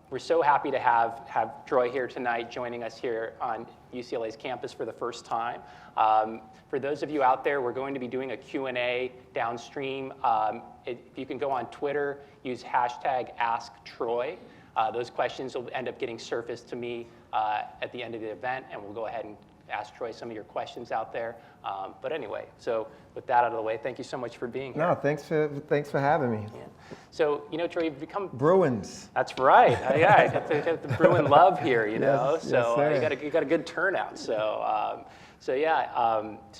We're so happy to have Troy here tonight, joining us here on UCLA's campus for the first time. For those of you out there, we're going to be doing a Q&A downstream. If you can go on Twitter, use hashtag AskTroy. Those questions will end up getting surfaced to me at the end of the event, and we'll go ahead and ask Troy some of your questions out there. But anyway, so with that out of the way, thank you so much for being here. No, thanks for having me. Yeah. So, Troy, you've become... Bruins. That's right. Yeah, I got the Bruin love here, Yes, so yes, you got a good turnout. So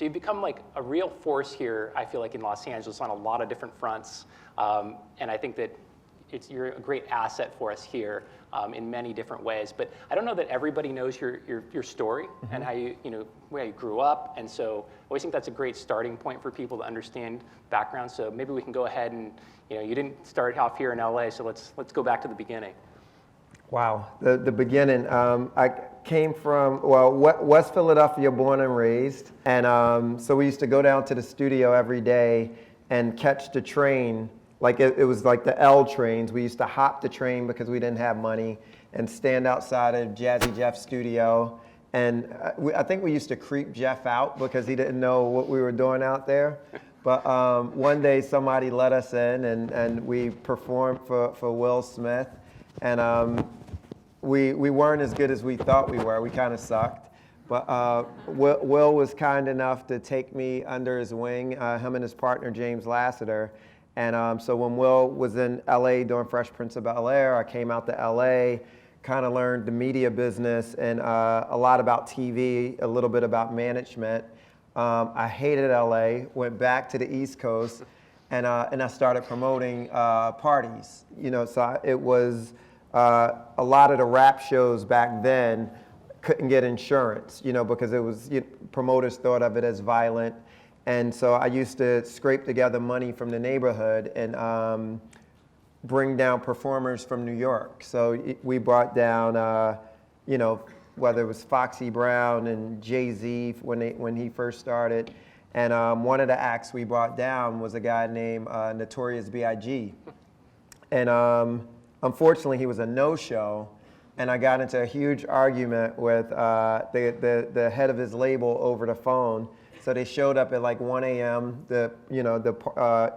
you've become like a real force here, I feel like, in Los Angeles on a lot of different fronts. And I think that you're a great asset for us here in many different ways. But I don't know that everybody knows your story and how where you grew up. And so I always think that's a great starting point for people to understand background. So maybe we can go ahead and, you didn't start off here in LA, so let's go back to the beginning. Wow, the beginning. I came from, West Philadelphia, born and raised. And so we used to go down to the studio every day and catch the train. Like it was like the L trains. We used to hop the train because we didn't have money and stand outside of Jazzy Jeff's studio. And I think we used to creep Jeff out because he didn't know what we were doing out there. But one day somebody let us in and we performed for Will Smith. And we weren't as good as we thought we were. We kind of sucked. But Will was kind enough to take me under his wing, him and his partner, James Lassiter. And so when Will was in LA doing Fresh Prince of Bel-Air, I came out to LA, kind of learned the media business and a lot about TV, a little bit about management. I hated LA, went back to the East Coast, and I started promoting parties. So it was a lot of the rap shows back then couldn't get insurance, because it was promoters thought of it as violent. And so I used to scrape together money from the neighborhood and bring down performers from New York. So we brought down, whether it was Foxy Brown and Jay-Z when he first started. And one of the acts we brought down was a guy named Notorious B.I.G. And unfortunately, he was a no-show. And I got into a huge argument with the head of his label over the phone. So they showed up at like 1 a.m. The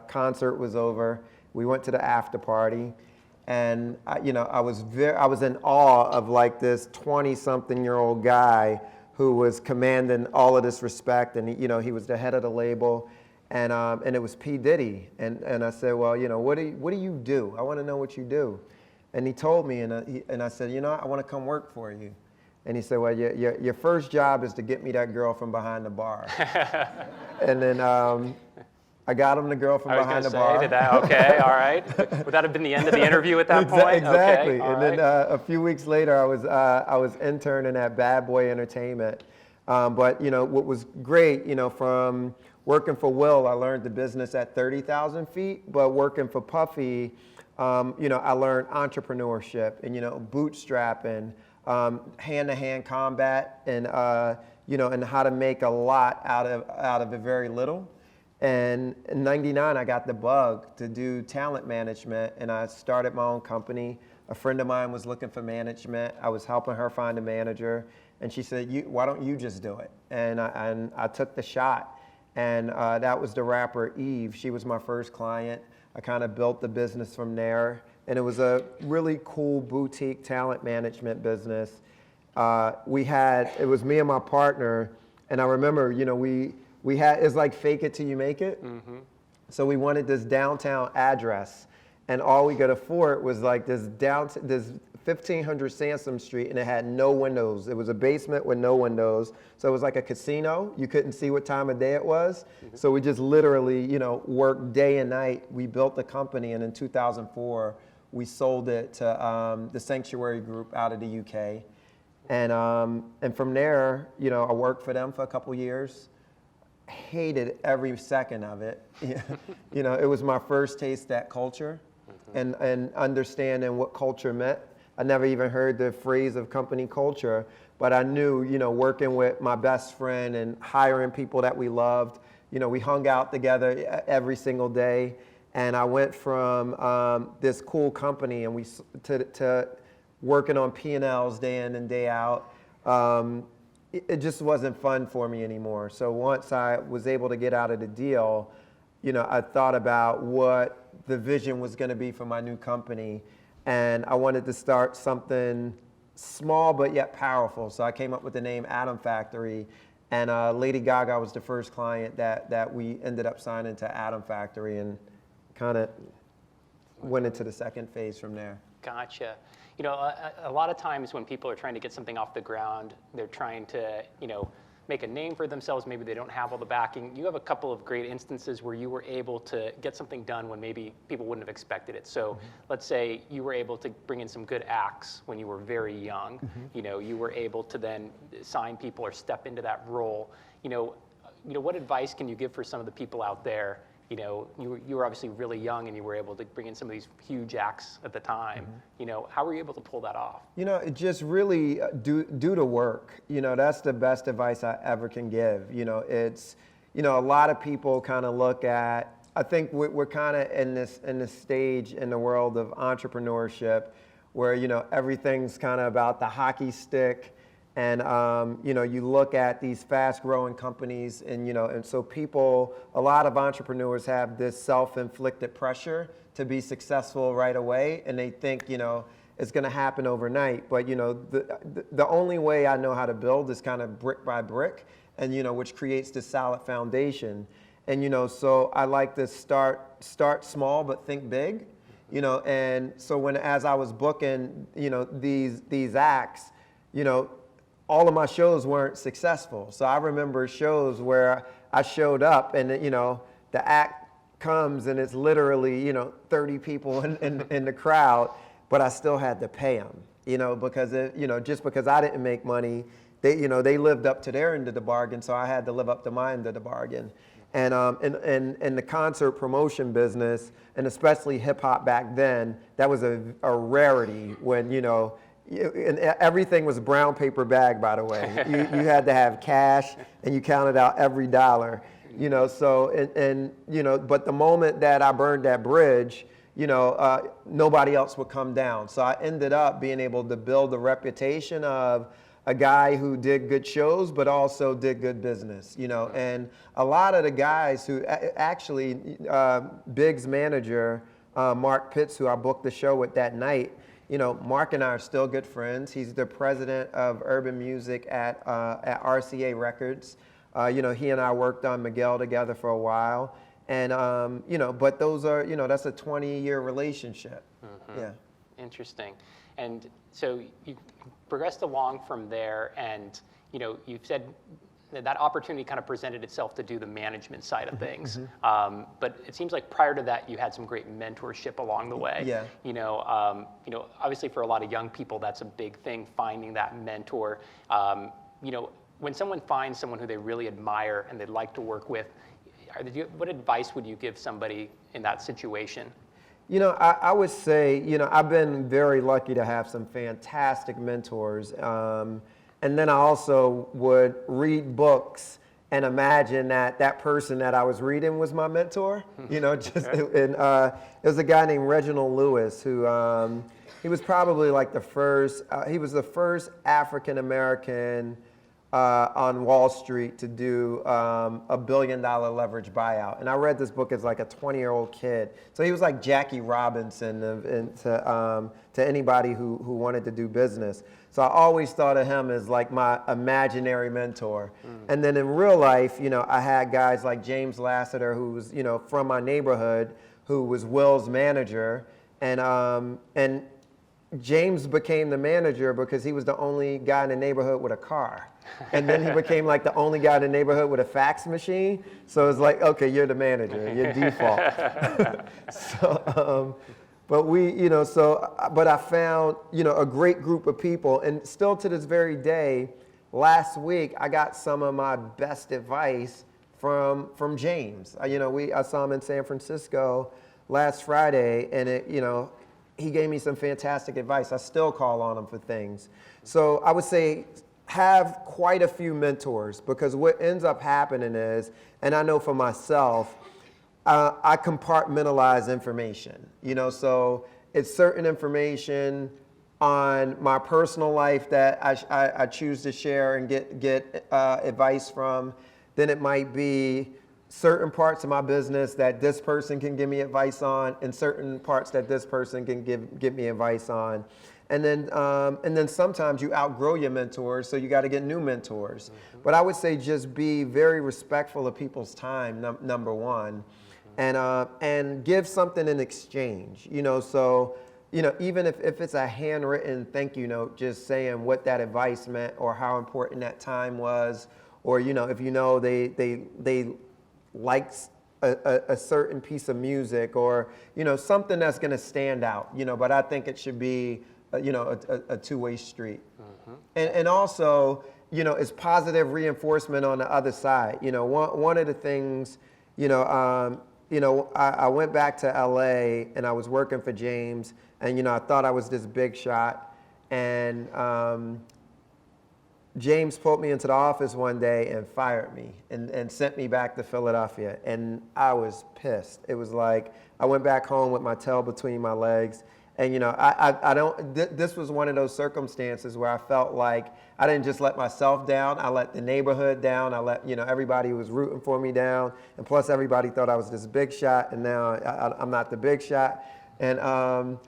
concert was over. We went to the after party, and I was in awe of like this 20-something-year-old guy who was commanding all of this respect, and he was the head of the label, and it was P. Diddy, and I said, well, what do you do? I want to know what you do, and he told me, and I said, I want to come work for you. And he said, well, your first job is to get me that girl from behind the bar. And then I got him the girl from behind the bar. Okay, all right. Would that have been the end of the interview at that point? Exactly. Okay, and then a few weeks later, I was interning at Bad Boy Entertainment. But what was great, from working for Will, I learned the business at 30,000 feet. But working for Puffy, I learned entrepreneurship and bootstrapping. Hand-to-hand combat and and how to make a lot out of a very little. And in '99, I got the bug to do talent management, and I started my own company. A friend of mine was looking for management. I was helping her find a manager, and she said, "Why don't you just do it?" And I took the shot, and that was the rapper Eve. She was my first client. I kind of built the business from there. And it was a really cool boutique talent management business. It was me and my partner, and I remember, we had, it's like fake it till you make it. Mm-hmm. So we wanted this downtown address, and all we could afford was like this 1500 Sansom Street, and it had no windows. It was a basement with no windows. So it was like a casino. You couldn't see what time of day it was. Mm-hmm. So we just literally, worked day and night. We built the company, and in 2004, we sold it to the Sanctuary Group out of the UK. And from there, I worked for them for a couple years. Hated every second of it. It was my first taste at culture and understanding what culture meant. I never even heard the phrase of company culture, but I knew, working with my best friend and hiring people that we loved, we hung out together every single day. And I went from this cool company and to working on P&Ls day in and day out. It just wasn't fun for me anymore. So once I was able to get out of the deal, I thought about what the vision was going to be for my new company. And I wanted to start something small but yet powerful. So I came up with the name Atom Factory. And Lady Gaga was the first client that we ended up signing to Atom Factory, and kind of went into the second phase from there. Gotcha. A lot of times when people are trying to get something off the ground, they're trying to, make a name for themselves. Maybe they don't have all the backing. You have a couple of great instances where you were able to get something done when maybe people wouldn't have expected it. So let's say you were able to bring in some good acts when you were very young. You were able to then sign people or step into that role. What advice can you give for some of the people out there? You were obviously really young and you were able to bring in some of these huge acts at the time. How were you able to pull that off? It just really do the work. That's the best advice I ever can give. It's, a lot of people kind of look at, I think we're kind of in this stage in the world of entrepreneurship where, everything's kind of about the hockey stick. And, you look at these fast growing companies and so a lot of entrepreneurs have this self-inflicted pressure to be successful right away. And they think, it's going to happen overnight. But, the only way I know how to build is kind of brick by brick and, which creates this solid foundation. And, so I like to start small, but think big, and so as I was booking, these acts, all of my shows weren't successful. So I remember shows where I showed up and, the act comes and it's literally, 30 people in the crowd, but I still had to pay them, because, just because I didn't make money, they lived up to their end of the bargain, so I had to live up to my end of the bargain. And in the concert promotion business, and especially hip hop back then, that was a rarity when, and everything was brown paper bag, by the way. You had to have cash, and you counted out every dollar, So but the moment that I burned that bridge, nobody else would come down. So I ended up being able to build a reputation of a guy who did good shows, but also did good business, And a lot of the guys who actually, Big's manager, Mark Pitts, who I booked the show with that night. Mark and I are still good friends. He's the president of urban music at RCA Records. He and I worked on Miguel together for a while. And, but those are, that's a 20-year relationship. Yeah. Interesting. And so you progressed along from there and, you've said that opportunity kind of presented itself to do the management side of things. But it seems like prior to that, you had some great mentorship along the way. Yeah. Obviously for a lot of young people, that's a big thing, finding that mentor. When someone finds someone who they really admire and they'd like to work with, what advice would you give somebody in that situation? I would say, I've been very lucky to have some fantastic mentors. And then I also would read books and imagine that person that I was reading was my mentor. And it was a guy named Reginald Lewis who he was probably like the first African American on Wall Street to do a $1 billion leverage buyout. And I read this book as like a 20-year-old kid. So he was like Jackie Robinson to anybody who wanted to do business. So I always thought of him as like my imaginary mentor. And then in real life, I had guys like James Lassiter, who was, from my neighborhood, who was Will's manager. And James became the manager because he was the only guy in the neighborhood with a car. And then he became like the only guy in the neighborhood with a fax machine. So it's like, okay, you're the manager, you're default. But I found, a great group of people, and still to this very day, last week I got some of my best advice from James. I saw him in San Francisco last Friday, and he gave me some fantastic advice. I still call on him for things. So I would say have quite a few mentors, because what ends up happening is, and I know for myself, I compartmentalize information, so it's certain information on my personal life that I choose to share and get advice from. Then it might be certain parts of my business that this person can give me advice on, and certain parts that this person can give me advice on. And then sometimes you outgrow your mentors, so you got to get new mentors. Mm-hmm. But I would say just be very respectful of people's time, number one, and give something in exchange. So even if it's a handwritten thank you note, just saying what that advice meant or how important that time was, or if they liked a certain piece of music, or something that's going to stand out. But I think it should be a two-way street. Mm-hmm. And also, it's positive reinforcement on the other side. One of the things, I went back to LA and I was working for James, and I thought I was this big shot, and James pulled me into the office one day and fired me and sent me back to Philadelphia, and I was pissed. It was like I went back home with my tail between my legs. And this was one of those circumstances where I felt like I didn't just let myself down, I let the neighborhood down, I let, everybody who was rooting for me down, and plus everybody thought I was this big shot, and now I'm not the big shot. And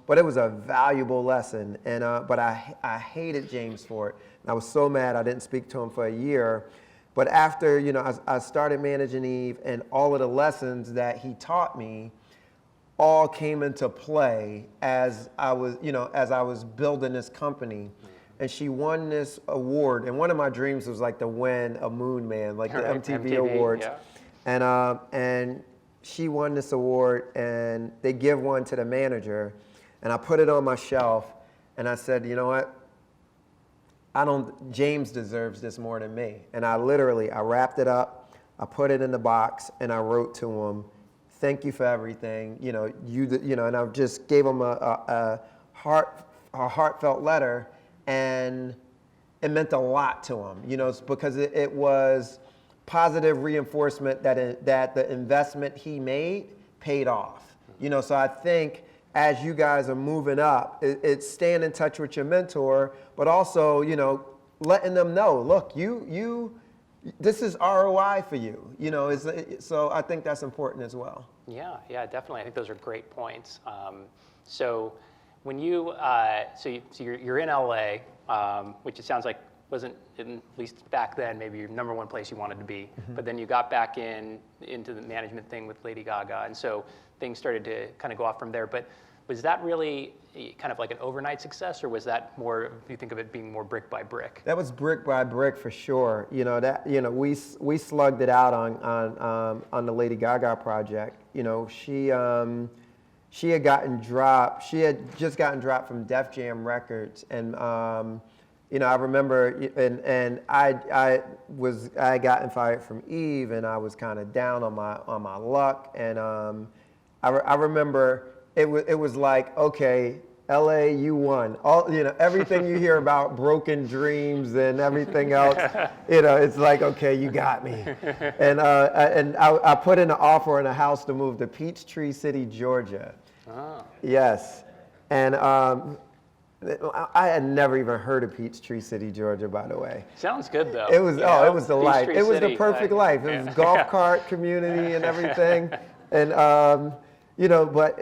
but it was a valuable lesson, and but I hated James for it. And I was so mad I didn't speak to him for a year. But after, I started managing Eve, and all of the lessons that he taught me all came into play as I was building this company. And she won this award, and one of my dreams was like to win a Moon Man, like the MTV Awards. Yeah. And she won this award, and they give one to the manager, and I put it on my shelf, and I said, you know what? James deserves this more than me. And I wrapped it up, I put it in the box, and I wrote to him, thank you for everything. And I just gave him a heartfelt letter, and it meant a lot to him, because it was positive reinforcement that the investment he made paid off. So I think as you guys are moving up, it's staying in touch with your mentor, but also, letting them know, look, this is ROI for you, so I think that's important as well. Yeah, definitely. I think those are great points. So when you're in LA, which it sounds like wasn't, at least back then, maybe your number one place you wanted to be, mm-hmm. But then you got back into the management thing with Lady Gaga, and so things started to kind of go off from there. But was that really kind of like an overnight success, or was that more, do you think of it being more brick by brick? That was brick by brick for sure. We slugged it out on the Lady Gaga project. She had gotten dropped. She had just gotten dropped from Def Jam Records, and I remember, and I had gotten fired from Eve, and I was kind of down on my luck, and I remember. It was like, okay, LA, you won. Everything you hear about broken dreams and everything else, it's like, okay, you got me. And I put in an offer on a house to move to Peachtree City, Georgia. Oh. Yes. And I had never even heard of Peachtree City, Georgia, by the way. Sounds good, though. It was, it was the life. It was the perfect life. It was golf cart community and everything. And, but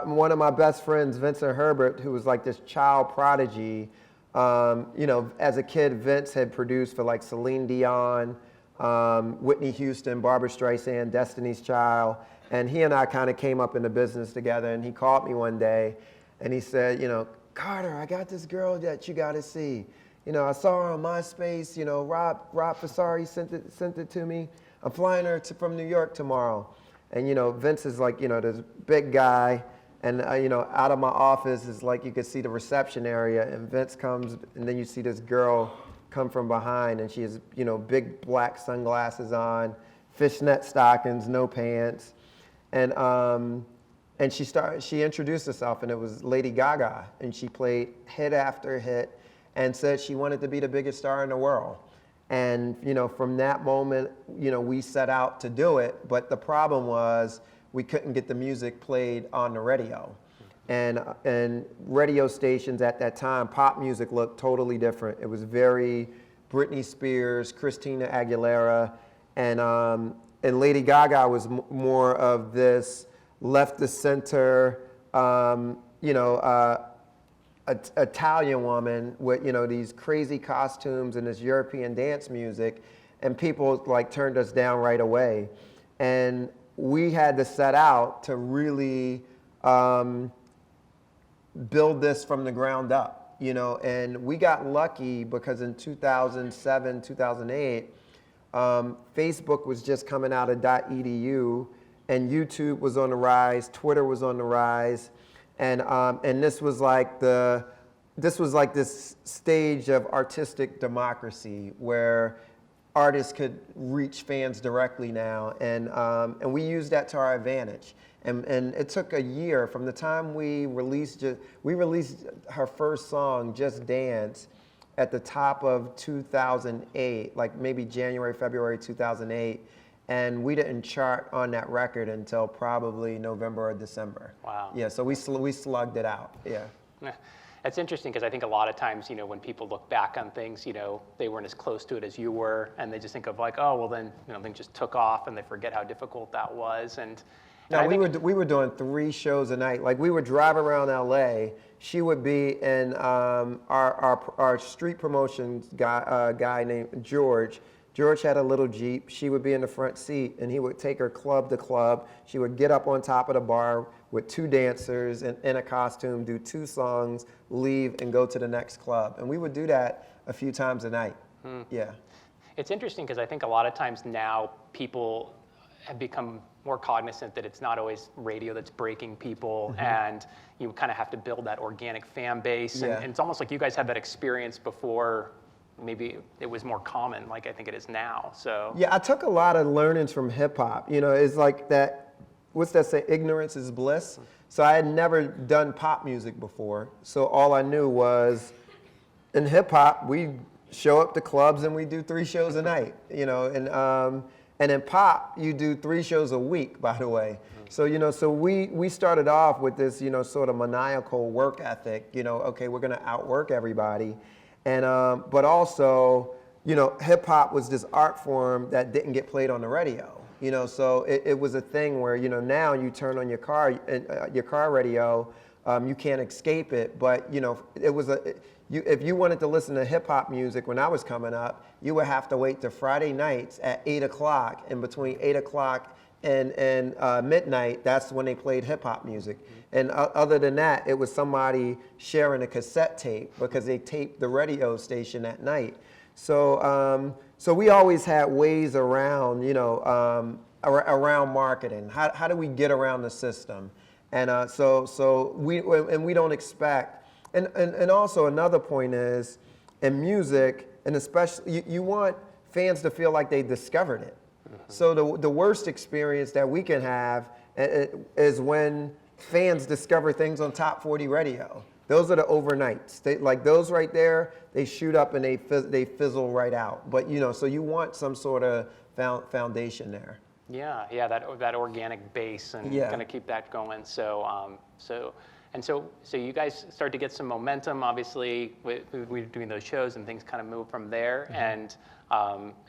one of my best friends, Vincent Herbert, who was like this child prodigy, as a kid, Vince had produced for like Celine Dion, Whitney Houston, Barbra Streisand, Destiny's Child, and he and I kind of came up in the business together, and he called me one day, and he said, Carter, I got this girl that you got to see. I saw her on MySpace, Rob Fasari sent it to me. I'm flying her from New York tomorrow. And, Vince is like, this big guy, and, out of my office is like you could see the reception area, and Vince comes, and then you see this girl come from behind, and she has, big black sunglasses on, fishnet stockings, no pants, and she introduced herself, and it was Lady Gaga, and she played hit after hit, and said she wanted to be the biggest star in the world. And, from that moment, we set out to do it. But the problem was we couldn't get the music played on the radio. And radio stations at that time, pop music looked totally different. It was very Britney Spears, Christina Aguilera, and Lady Gaga was more of this left to center, Italian woman with these crazy costumes and this European dance music, and people like turned us down right away. And we had to set out to really build this from the ground up, and we got lucky because in 2007, 2008, Facebook was just coming out of .edu, and YouTube was on the rise, Twitter was on the rise, and this was like this stage of artistic democracy where artists could reach fans directly now, and we used that to our advantage. And it took a year from the time we released her first song, Just Dance, at the top of 2008, like maybe January, February 2008, and we didn't chart on that record until probably November or December. Wow. Yeah, so we slugged it out. Yeah. It's interesting because I think a lot of times, when people look back on things, they weren't as close to it as you were, and they just think of like, oh, well then, things just took off, and they forget how difficult that was. No, we were doing 3 shows a night. Like we would drive around LA. She would be in our street promotions guy named George. George had a little Jeep. She would be in the front seat, and he would take her club to club. She would get up on top of the bar with 2 dancers in a costume, do 2 songs, leave, and go to the next club. And we would do that a few times a night. Yeah. It's interesting because I think a lot of times now people have become more cognizant that it's not always radio that's breaking people, and you kind of have to build that organic fan base. Yeah. And it's almost like you guys had that experience before maybe it was more common, like I think it is now. So yeah, I took a lot of learnings from hip hop. It's like that. What's that say? Ignorance is bliss. So I had never done pop music before. So all I knew was, in hip hop, we show up to clubs and we do 3 shows a night. And in pop, you do 3 shows a week, by the way. So, so we started off with this, sort of maniacal work ethic, okay, we're gonna outwork everybody. And, but also, hip hop was this art form that didn't get played on the radio. So it was a thing where, now you turn on your car radio, you can't escape it. But, it was if you wanted to listen to hip hop music when I was coming up, you would have to wait to Friday nights at 8 o'clock, and between 8 o'clock and midnight, that's when they played hip hop music. And other than that, it was somebody sharing a cassette tape because they taped the radio station at night. So we always had ways around, around marketing. How do we get around the system? And so we don't expect. And also another point is, in music, and especially, you want fans to feel like they discovered it. So the worst experience that we can have is when fans discover things on Top 40 radio. Those are the overnights. Like those right there, they shoot up and they fizzle right out. But so you want some sort of foundation there. Yeah, that organic base, and going to keep that going. So you guys start to get some momentum. Obviously, we're doing those shows, and things kind of move from there. And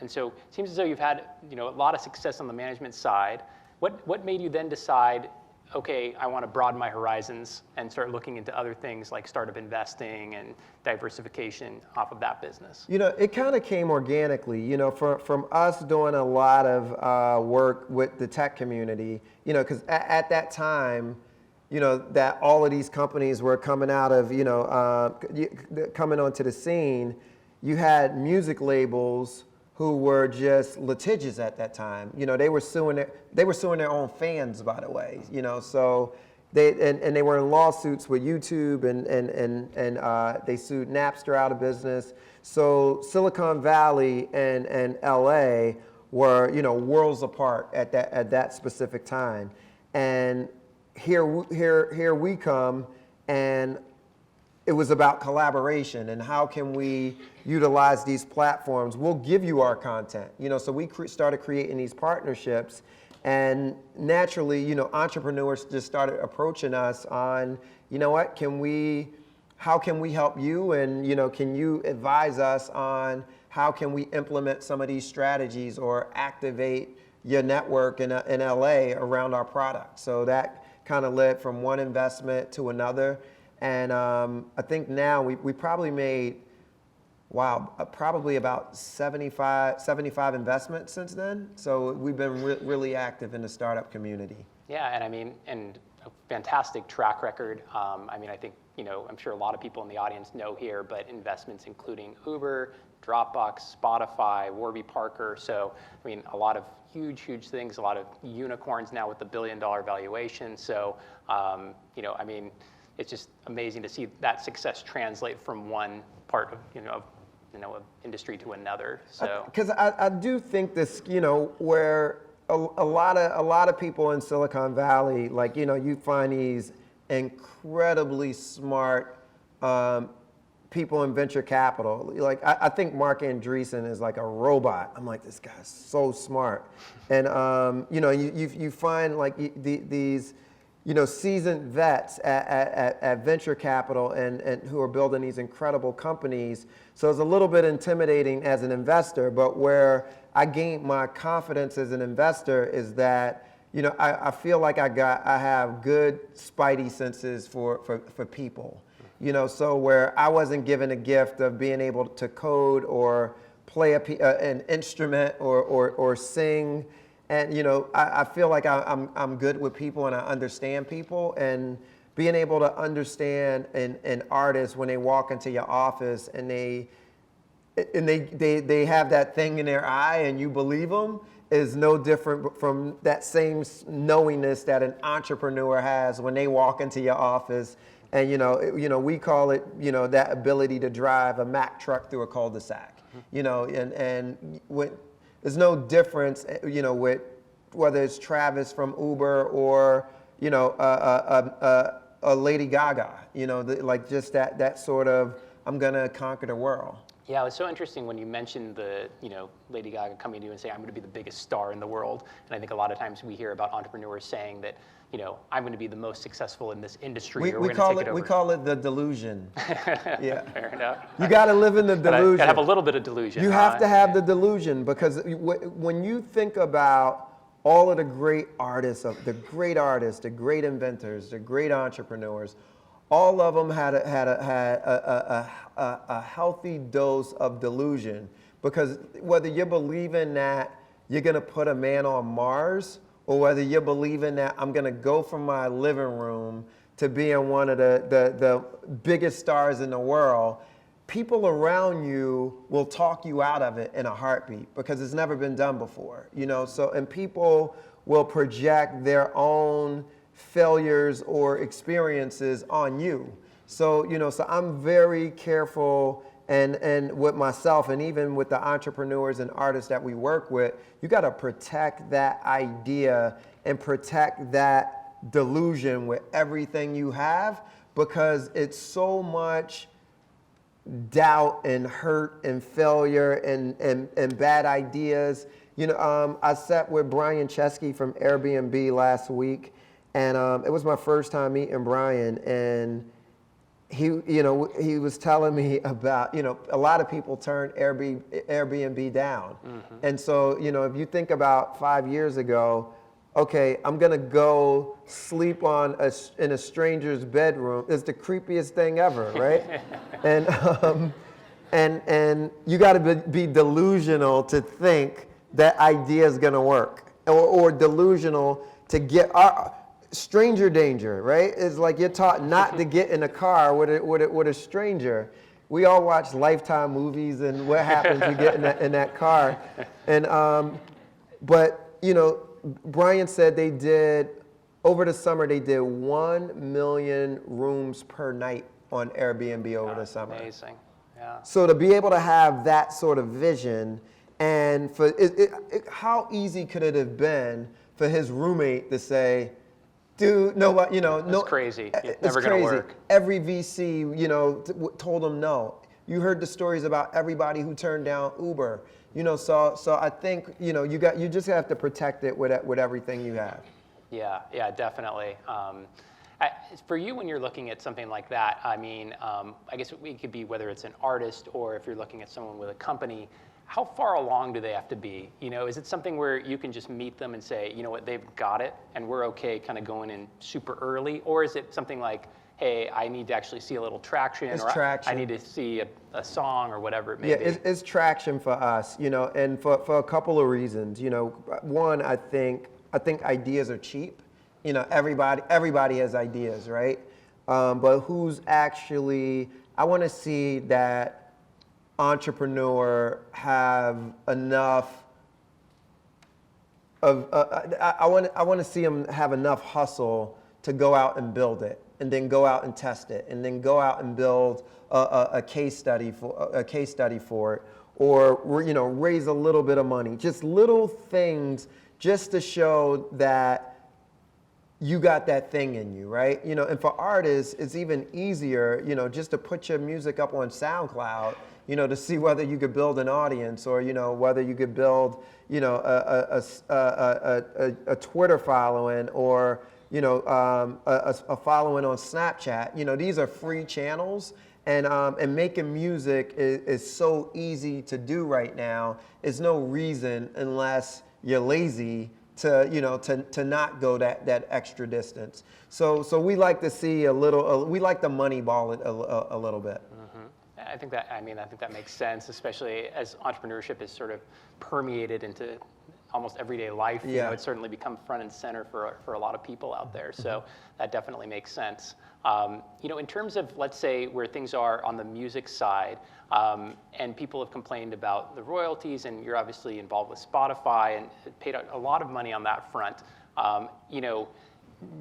so it seems as though you've had a lot of success on the management side. What made you then decide, okay, I want to broaden my horizons and start looking into other things like startup investing and diversification off of that business? It kind of came organically, from us doing a lot of work with the tech community, because at that time, that all of these companies were coming out of, coming onto the scene. You had music labels who were just litigious at that time. They were suing their own fans, by the way. So they were in lawsuits with YouTube, and they sued Napster out of business. So Silicon Valley and LA were worlds apart at that specific time. And here we come, and it was about collaboration and how can we utilize these platforms. We'll give you our content, so we started creating these partnerships, and naturally, entrepreneurs just started approaching us on, what, how can we help you, and can you advise us on how can we implement some of these strategies or activate your network in LA around our product. So that kind of led from one investment to another. And I think now we probably made, probably about 75 investments since then. So we've been really active in the startup community. Yeah, and I mean, and a fantastic track record. I mean, I think, I'm sure a lot of people in the audience know here, but investments including Uber, Dropbox, Spotify, Warby Parker. So, I mean, a lot of huge things, a lot of unicorns now with the $1 billion valuation. So, I mean, it's just amazing to see that success translate from one part of, of industry to another. So, because I do think this, where a lot of people in Silicon Valley, like, you find these incredibly smart people in venture capital. Like, I think Mark Andreessen is like a robot. I'm like, this guy's so smart. And, you find like these, seasoned vets at venture capital and who are building these incredible companies. So it's a little bit intimidating as an investor, but where I gained my confidence as an investor is that, I feel like I have good spidey senses for people. So where I wasn't given a gift of being able to code or play an instrument or sing, and I feel like I'm good with people and I understand people, and being able to understand an artist when they walk into your office and they have that thing in their eye and you believe them is no different from that same knowingness that an entrepreneur has when they walk into your office. And we call it that ability to drive a Mack truck through a cul-de-sac. There's no difference with whether it's Travis from Uber or a Lady Gaga. Like just that sort of I'm gonna conquer the world. Yeah, it was so interesting when you mentioned the, Lady Gaga coming to you and saying, I'm going to be the biggest star in the world. And I think a lot of times we hear about entrepreneurs saying that, I'm going to be the most successful in this industry. We call it the delusion. Yeah. Fair enough. You got to live in the delusion. Gotta have a little bit of delusion. You have to have the delusion, because when you think about all of the great artists, the great inventors, the great entrepreneurs, all of them had a healthy dose of delusion, because whether you're believing that you're going to put a man on Mars, or whether you're believing that I'm going to go from my living room to being one of the biggest stars in the world, people around you will talk you out of it in a heartbeat, because it's never been done before. So, and people will project their own failures or experiences on you. So, so I'm very careful, and with myself, and even with the entrepreneurs and artists that we work with, you got to protect that idea and protect that delusion with everything you have, because it's so much doubt and hurt and failure and bad ideas. I sat with Brian Chesky from Airbnb last week, and it was my first time meeting Brian, and he was telling me about, a lot of people turn Airbnb down. Mm-hmm. And so, if you think about 5 years ago, okay, I'm gonna go sleep in a stranger's bedroom. It's the creepiest thing ever, right? and you gotta be delusional to think that idea is gonna work, or delusional to get stranger danger, right? It's like you're taught not to get in a car with a stranger. We all watch Lifetime movies, and what happens? You get in that car, and but Brian said over the summer they did 1 million rooms per night on Airbnb over the summer. Amazing, yeah. So to be able to have that sort of vision, and for how easy could it have been for his roommate to say, Dude, no, you know, no. It's crazy. It's It's never going to crazy. work. Every VC, you know, told them no. You heard the stories about everybody who turned down Uber. You know, so I think, you know, you just have to protect it with everything you have. Yeah, definitely. For you, when you're looking at something like that, I mean, I guess it could be whether it's an artist or if you're looking at someone with a company, how far along do they have to be? You know, is it something where you can just meet them and say, you know what, they've got it and we're okay kind of going in super early? Or is it something like, hey, I need to actually see a little traction, It's or traction. I need to see a song or whatever it may Yeah, be? it's traction for us, you know, and for a couple of reasons. You know, one, I think ideas are cheap. You know, everybody has ideas, right? But who's actually, I want to see that entrepreneur have enough of, I want to see them have enough hustle to go out and build it, and then go out and test it, and then go out and build a case study for it, or, you know, raise a little bit of money, just little things, just to show that you got that thing in you, right? You know, and for artists, it's even easier, you know, just to put your music up on SoundCloud, you know, to see whether you could build an audience, or, you know, whether you could build, you know, a Twitter following, or, you know, a following on Snapchat. You know, these are free channels, and making music is so easy to do right now. There's no reason, unless you're lazy, to, you know, to not go that extra distance. So we like to see a little, we like to Moneyball it a little bit. I think that makes sense, especially as entrepreneurship is sort of permeated into almost everyday life. You know, it's certainly become front and center for a lot of people out there. So that definitely makes sense. You know, in terms of, let's say, where things are on the music side, and people have complained about the royalties, and you're obviously involved with Spotify and paid a lot of money on that front. You know,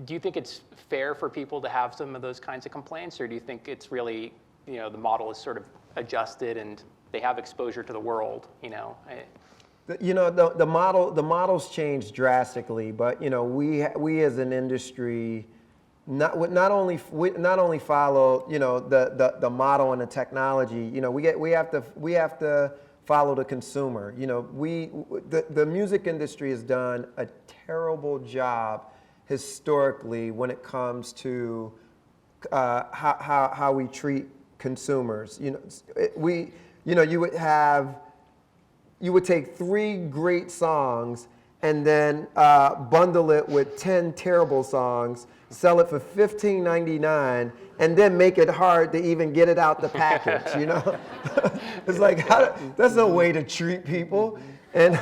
do you think it's fair for people to have some of those kinds of complaints, or do you think it's really, you know, the model is sort of adjusted and they have exposure to the world, you know? You know, the model's changed drastically, but, you know, we as an industry not only follow, you know, the model and the technology. You know, we have to follow the consumer. You know, the music industry has done a terrible job historically when it comes to how we treat consumers. You know, you would take 3 great songs and then bundle it with 10 terrible songs, sell it for $15.99, and then make it hard to even get it out the package, you know? It's like, that's no way to treat people. And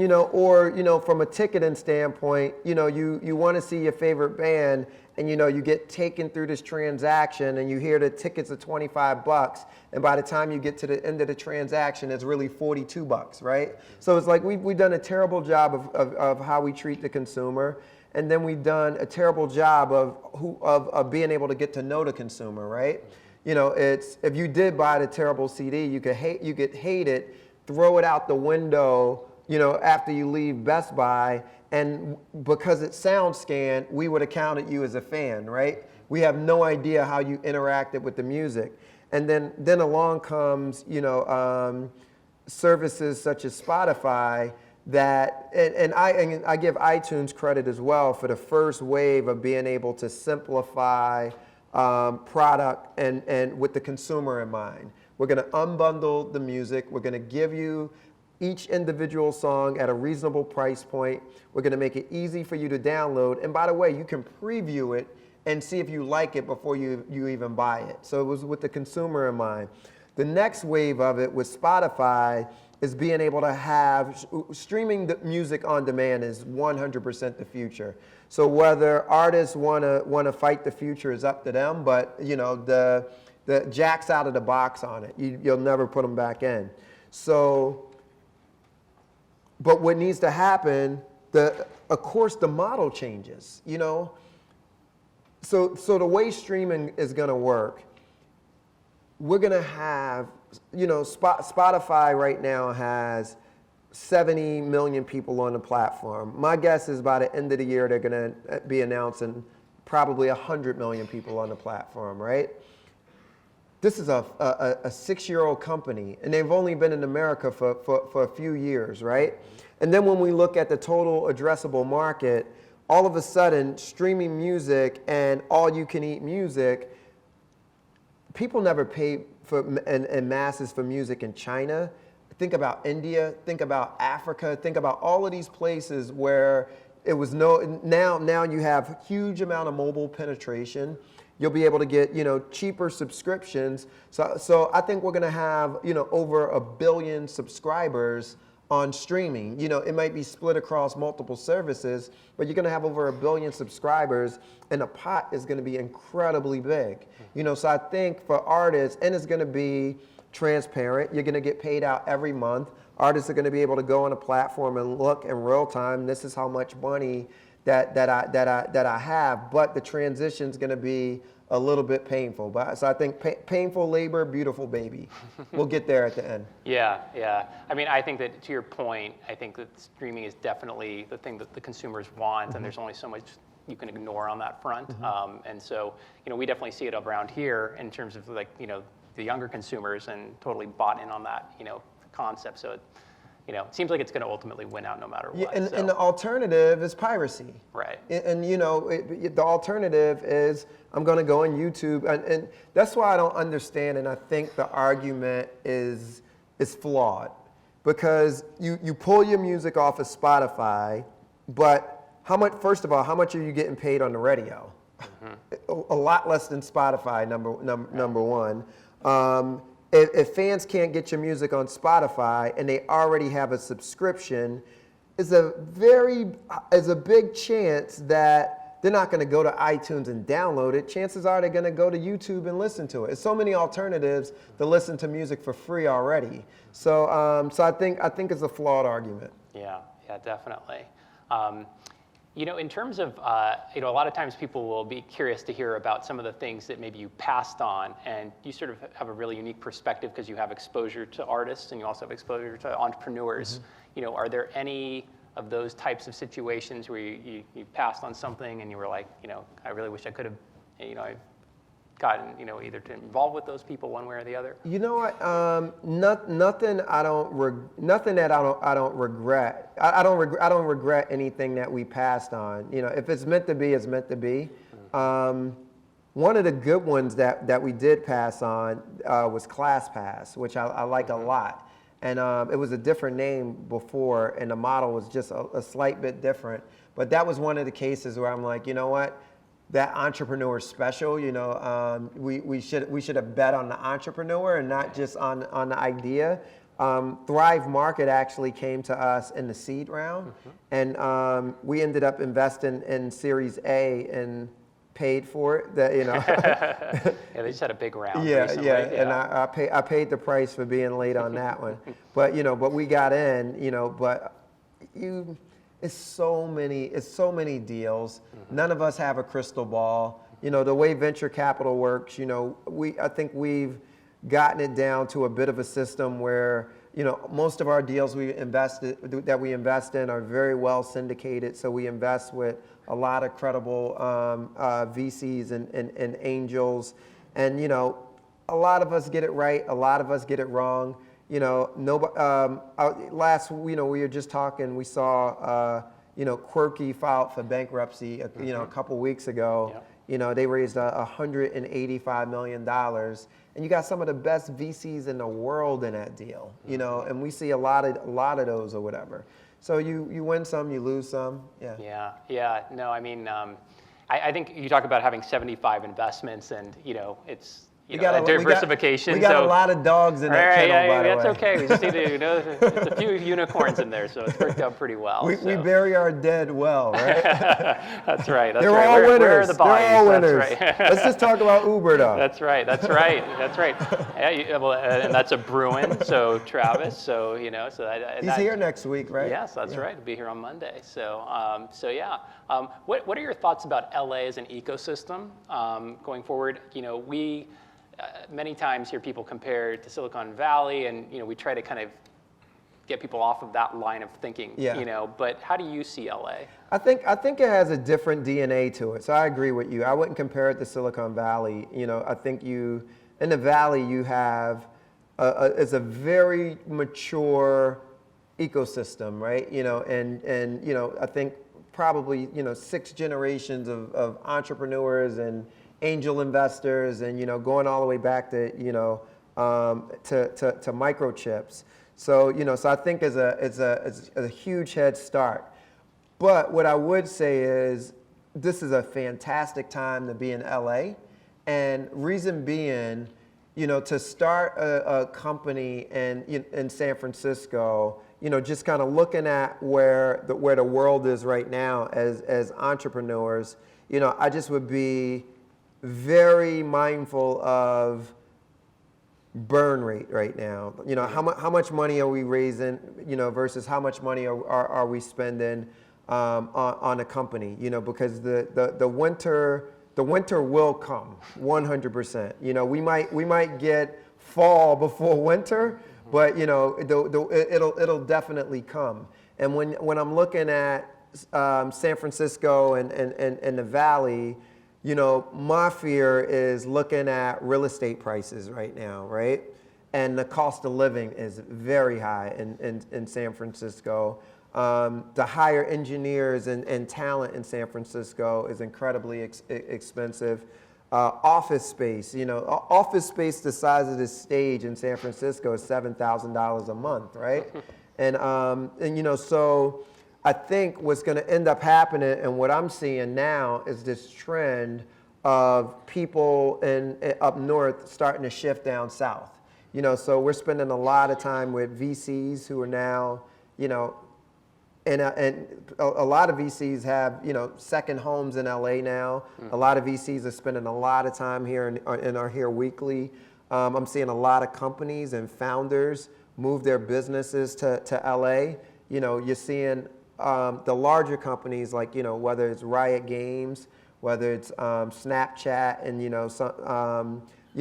you know, or, you know, from a ticketing standpoint, you know, you want to see your favorite band, and, you know, you get taken through this transaction, and you hear the tickets are $25, and by the time you get to the end of the transaction, it's really $42, right? So it's like we've done a terrible job of how we treat the consumer, and then we've done a terrible job of being able to get to know the consumer, right? You know, it's, if you did buy the terrible CD, you could hate it, throw it out the window, you know, after you leave Best Buy, and because it's sound scanned, we would have counted you as a fan, right? We have no idea how you interacted with the music. And then along comes, you know, services such as Spotify that, and I give iTunes credit as well for the first wave of being able to simplify product and with the consumer in mind. We're going to unbundle the music. We're going to give you each individual song at a reasonable price point. We're going to make it easy for you to download. And by the way, you can preview it and see if you like it before you even buy it. So it was with the consumer in mind. The next wave of it with Spotify is being able to have streaming the music on demand is 100% the future. So whether artists want to fight the future is up to them, but, you know, the jack's out of the box on it. You'll never put them back in. So, but what needs to happen, of course the model changes, you know. So the way streaming is going to work, we're going to have, you know, Spotify right now has 70 million people on the platform. My guess is by the end of the year, they're going to be announcing probably 100 million people on the platform, right? This is a 6-year-old company, and they've only been in America for a few years, right? And then when we look at the total addressable market, all of a sudden, streaming music and all-you-can-eat music, people never pay in masses for music in China. Think about India, think about Africa, think about all of these places where it was now you have huge amount of mobile penetration. You'll be able to get, cheaper subscriptions. So I think we're gonna have, over 1 billion subscribers on streaming. It might be split across multiple services, but you're gonna have over 1 billion subscribers, and the pot is gonna be incredibly big. So I think for artists, and it's gonna be transparent. You're going to get paid out every month. Artists are going to be able to go on a platform and look in real time. This is how much money that I have. But the transition is going to be a little bit painful. So I think painful labor, beautiful baby. We'll get there at the end. Yeah. I mean, I think that to your point, I think that streaming is definitely the thing that the consumers want, and there's only so much you can ignore on that front. And so, we definitely see it around here in terms of the younger consumers, and totally bought in on that, concept. So, it seems like it's going to ultimately win out no matter what. And the alternative is piracy. Right. And the alternative is I'm going to go on YouTube, and that's why I don't understand. And I think the argument is flawed, because you pull your music off of Spotify, but first of all, how much are you getting paid on the radio? A lot less than Spotify. Number one. If fans can't get your music on Spotify and they already have a subscription, is a big chance that they're not going to go to iTunes and download it. Chances are they're going to go to YouTube and listen to it. There's so many alternatives to listen to music for free already. So I think it's a flawed argument. Yeah, definitely. In terms of, a lot of times people will be curious to hear about some of the things that maybe you passed on, and you sort of have a really unique perspective because you have exposure to artists and you also have exposure to entrepreneurs. Are there any of those types of situations where you passed on something and you were like, I really wish I could have, gotten, either to involve with those people one way or the other? You know what? Nothing that I don't regret. I don't regret anything that we passed on. If it's meant to be, it's meant to be. One of the good ones that we did pass on was ClassPass, which I like a lot. And it was a different name before, and the model was just a slight bit different. But that was one of the cases where I'm like, you know what? That entrepreneur special, we should have bet on the entrepreneur and not just on the idea. Thrive Market actually came to us in the seed round, and we ended up investing in Series A and paid for it. Yeah, they just had a big round recently. And I paid the price for being late on that one. But we got in, but it's so many deals. None of us have a crystal ball. The way venture capital works, I think we've gotten it down to a bit of a system where, most of our deals we invest in are very well syndicated. So we invest with a lot of credible VCs and angels. And, a lot of us get it right. A lot of us get it wrong. We were just talking, we saw, Quirky filed for bankruptcy, a couple weeks ago. Yep. They raised $185 million, and you got some of the best VCs in the world in that deal, and we see a lot of those or whatever. So you win some, you lose some. Yeah. No, I mean, I think you talk about having 75 investments, and it's diversification. We got a lot of dogs in that kennel, by the way. That's okay. We just need to, it's a few unicorns in there, so it's worked out pretty well. We bury our dead well, right? That's right. They're all winners. Where are the bodies? They're all winners. That's right. Let's just talk about Uber, though. That's right. Yeah, well, and that's a Bruin, so Travis, so He's here next week, right? Yes, that's right. He'll be here on Monday. So yeah. What are your thoughts about LA as an ecosystem going forward? We many times hear people compare it to Silicon Valley, and we try to kind of get people off of that line of thinking, Yeah. you know, but how do you see LA? I think it has a different DNA to it. So I agree with you. I wouldn't compare it to Silicon Valley. You know, I think in the Valley you have it's a very mature ecosystem, right? You know, and you know, I think probably 6 generations of entrepreneurs and angel investors, and going all the way back to to microchips. So so I think it's a huge head start. But what I would say is this is a fantastic time to be in LA, and reason being, to start a company in San Francisco, just kind of looking at where the world is right now as entrepreneurs, I just would be very mindful of burn rate right now. How much money are we raising, versus how much money are we spending on a company, because the winter will come 100%. We might get fall before winter, but it'll definitely come. And when I'm looking at San Francisco and the Valley, my fear is looking at real estate prices right now, right? And the cost of living is very high in San Francisco. To hire engineers and talent in San Francisco is incredibly expensive. Office space, office space the size of this stage in San Francisco is $7,000 a month, right? and so I think what's going to end up happening, and what I'm seeing now, is this trend of people up north starting to shift down south. So we're spending a lot of time with VCs who are now, and a lot of VCs have, second homes in LA now. A lot of VCs are spending a lot of time here and are here weekly. I'm seeing a lot of companies and founders move their businesses to LA. You're seeing the larger companies like, whether it's Riot Games, whether it's Snapchat, and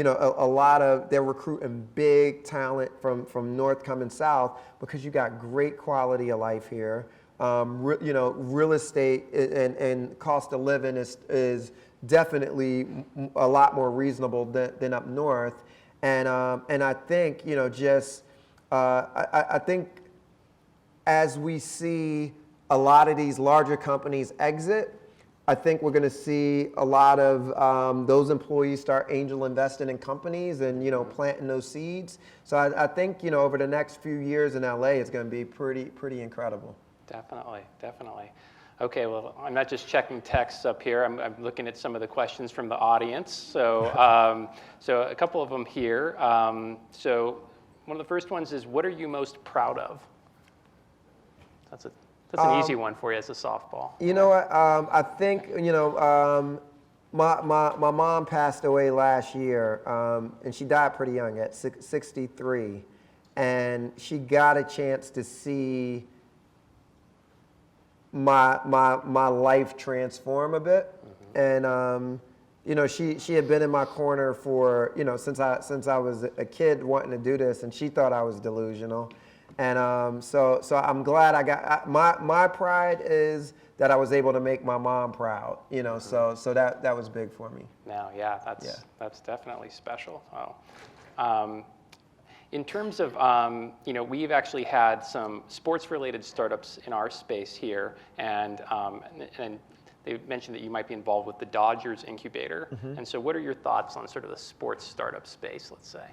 a lot of, they're recruiting big talent from north coming south because you got great quality of life here. Real estate and cost of living is definitely a lot more reasonable than up north. And I think, I think as we see a lot of these larger companies exit, I think we're going to see a lot of those employees start angel investing in companies and, planting those seeds. So I think, over the next few years in LA, it's going to be pretty incredible. Definitely. Okay, well, I'm not just checking texts up here. I'm looking at some of the questions from the audience. So, so a couple of them here. So one of the first ones is, what are you most proud of? That's an easy one for you as a softball. You know what? I think, my mom passed away last year, and she died pretty young at 63. And she got a chance to see my life transform a bit. And, she had been in my corner for, since I was a kid wanting to do this, and she thought I was delusional. And so I'm glad I got, my pride is that I was able to make my mom proud, so that was big for me. Now, yeah, that's definitely special. Oh. In terms of, we've actually had some sports-related startups in our space here, and they mentioned that you might be involved with the Dodgers incubator. And so what are your thoughts on sort of the sports startup space, let's say?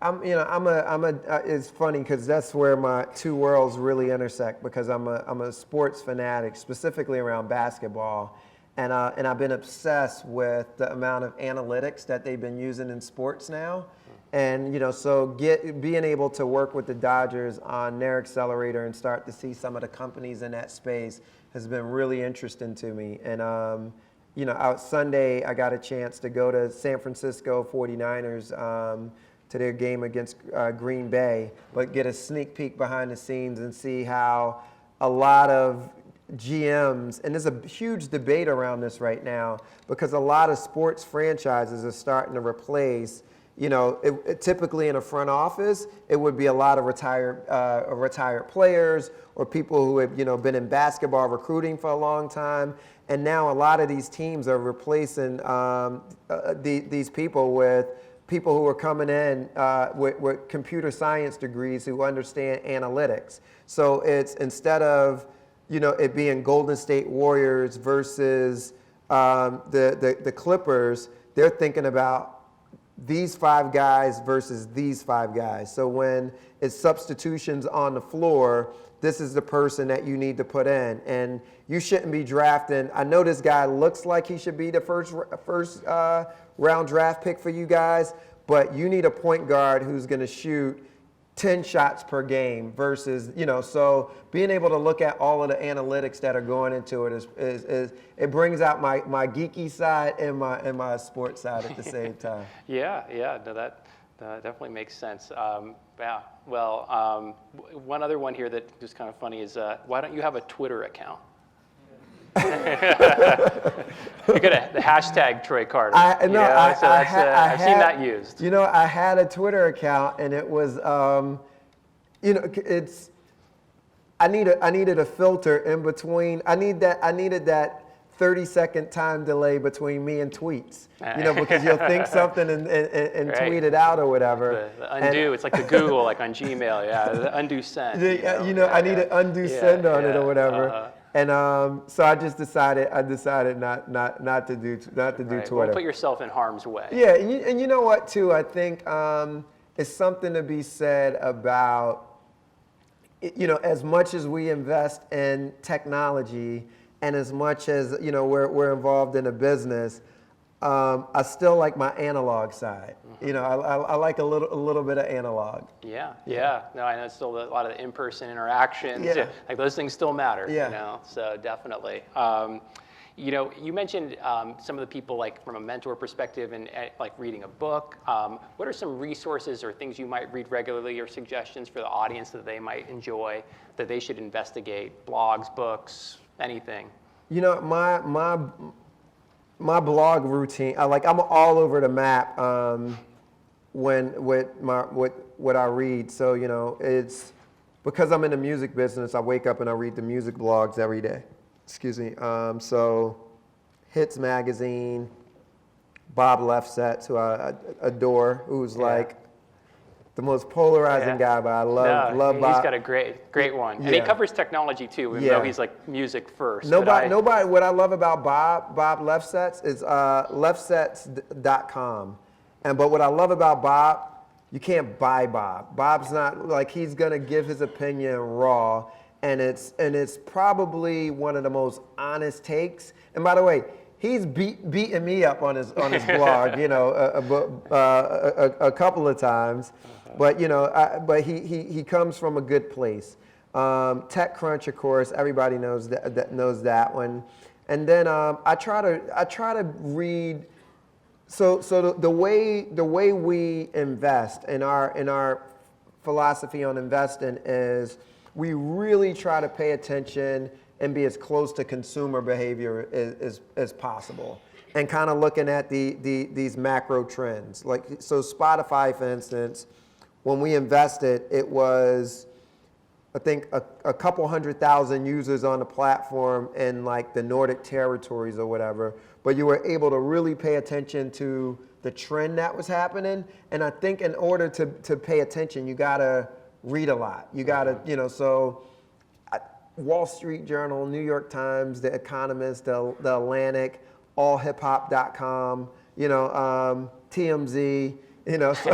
It's funny because that's where my two worlds really intersect, because I'm a sports fanatic, specifically around basketball. And I've been obsessed with the amount of analytics that they've been using in sports now. And, so being able to work with the Dodgers on their accelerator and start to see some of the companies in that space has been really interesting to me. And, out Sunday, I got a chance to go to San Francisco 49ers to their game against Green Bay, but get a sneak peek behind the scenes and see how a lot of GMs, and there's a huge debate around this right now, because a lot of sports franchises are starting to replace typically in a front office, it would be a lot of retired players or people who have, been in basketball recruiting for a long time. And now a lot of these teams are replacing these people with people who are coming in with computer science degrees who understand analytics. So it's instead of, it being Golden State Warriors versus the Clippers, they're thinking about these 5 guys versus these 5 guys. So when it's substitutions on the floor, this is the person that you need to put in. And you shouldn't be drafting. I know this guy looks like he should be the first round draft pick for you guys, but you need a point guard who's going to shoot 10 shots per game versus, so being able to look at all of the analytics that are going into it is it brings out my geeky side and my sports side at the same time. Yeah, no, that definitely makes sense. Yeah, well, one other one here that is kind of funny is why don't you have a Twitter account? You got the hashtag Troy Carter. I've seen that used. I had a Twitter account, and it was, it's. I needed a filter in between. I needed that 30-second time delay between me and tweets. Because you'll think something and right. Tweet it out or whatever. The undo. It's like the Google, like on Gmail. Yeah, the undo send. I need an undo send on it or whatever. Uh-huh. And so I just decided not to do Twitter. Don't put yourself in harm's way. Yeah, and you know what too? I think it's something to be said about, as much as we invest in technology and as much as we're involved in a business, I still like my analog side. Mm-hmm. I like a little bit of analog. Yeah. No, I know still a lot of the in-person interactions. Yeah. Like those things still matter. Yeah. So definitely. You mentioned some of the people like from a mentor perspective and like reading a book. What are some resources or things you might read regularly or suggestions for the audience that they might enjoy that they should investigate? Blogs, books, anything? My blog routine, I'm all over the map with what I read. So it's because I'm in the music business. I wake up and I read the music blogs every day. Excuse me. So Hits Magazine, Bob Lefsetz, who I adore, who's like the most polarizing guy, but I love Bob. He's got a great one. And he covers technology too, even though he's like music first. Nobody, what I love about Bob Lefsetz is lefsetz.com. But what I love about Bob, you can't buy Bob. Bob's not like, he's gonna give his opinion raw, and it's probably one of the most honest takes. And by the way, he's beaten me up on his blog, a couple of times. But but he comes from a good place. TechCrunch, of course, everybody knows that one. And then I try to read. So the way we invest in our philosophy on investing is we really try to pay attention and be as close to consumer behavior as possible, and kind of looking at these macro trends. Like, so Spotify, for instance, when we invested, it was, I think, a couple 100,000 users on the platform in like the Nordic territories or whatever, but you were able to really pay attention to the trend that was happening. And I think in order to pay attention, you gotta read a lot. You gotta, so Wall Street Journal, New York Times, The Economist, The Atlantic, allhiphop.com, TMZ, so.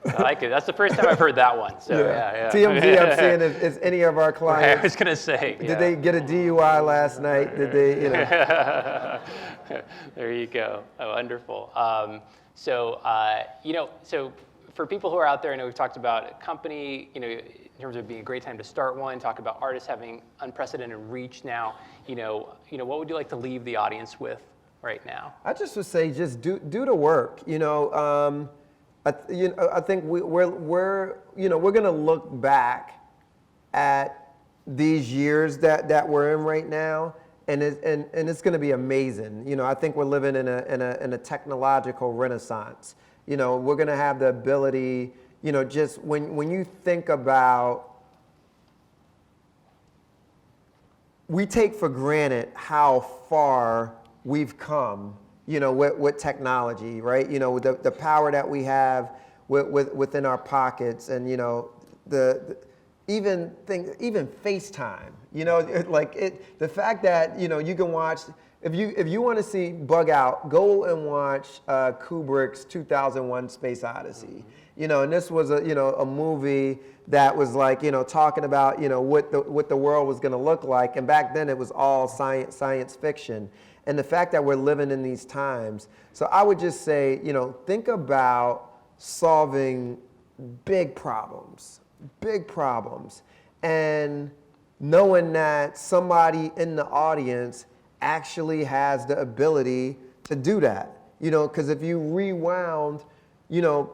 I like it. That's the first time I've heard that one. So yeah. TMZ, I'm seeing is any of our clients. I was gonna say. Did they get a DUI last night? Did they, There you go. Oh, wonderful. So for people who are out there, I know we've talked about a company, in terms of being a great time to start one, talk about artists having unprecedented reach now, what would you like to leave the audience with right now? I just would say, just do the work. I think we're going to look back at these years that we're in right now and it's going to be amazing. You know, I think we're living in a technological renaissance. You know, we're going to have the ability, you know, just when you think about, we take for granted how far we've come, you know, with technology, right? You know, with the power that we have within our pockets, and, you know, even FaceTime, you know, the fact that, you know, you can watch, if you want to see Bug Out, go and watch Kubrick's 2001: Space Odyssey. You know, and this was a movie that was like, you know, talking about, you know, what the world was going to look like, and back then it was all science fiction. And the fact that we're living in these times, so I would just say, you know, think about solving big problems, and knowing that somebody in the audience actually has the ability to do that. You know, because if you rewound, you know,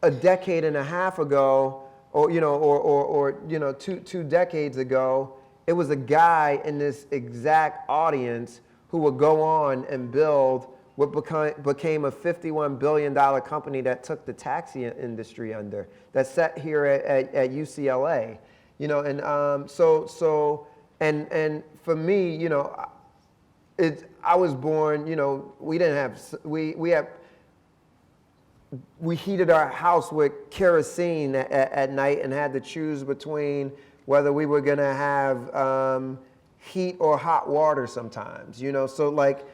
a decade and a half ago, or two decades ago, it was a guy in this exact audience who would go on and build what became a $51 billion company that took the taxi industry under, that sat here at UCLA. You know, and and for me, you know, I was born, you know, we heated our house with kerosene at night and had to choose between whether we were gonna have heat or hot water sometimes, you know. So like,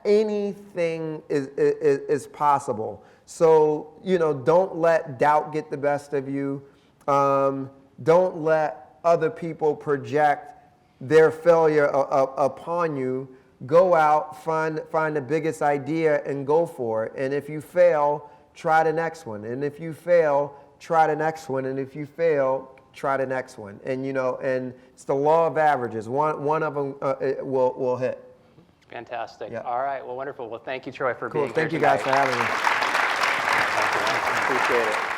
anything is possible. So, you know, don't let doubt get the best of you. Don't let other people project their failure upon you. Go out, find the biggest idea and go for it. And if you fail, try the next one. And if you fail, try the next one. And if you fail, try the next one. And, you know, and it's the law of averages. One of them will hit. Fantastic. Yeah. All right. Well, wonderful. Well, thank you, Troy, for Cool. being here Thank you guys for having me. Thank you. Appreciate it.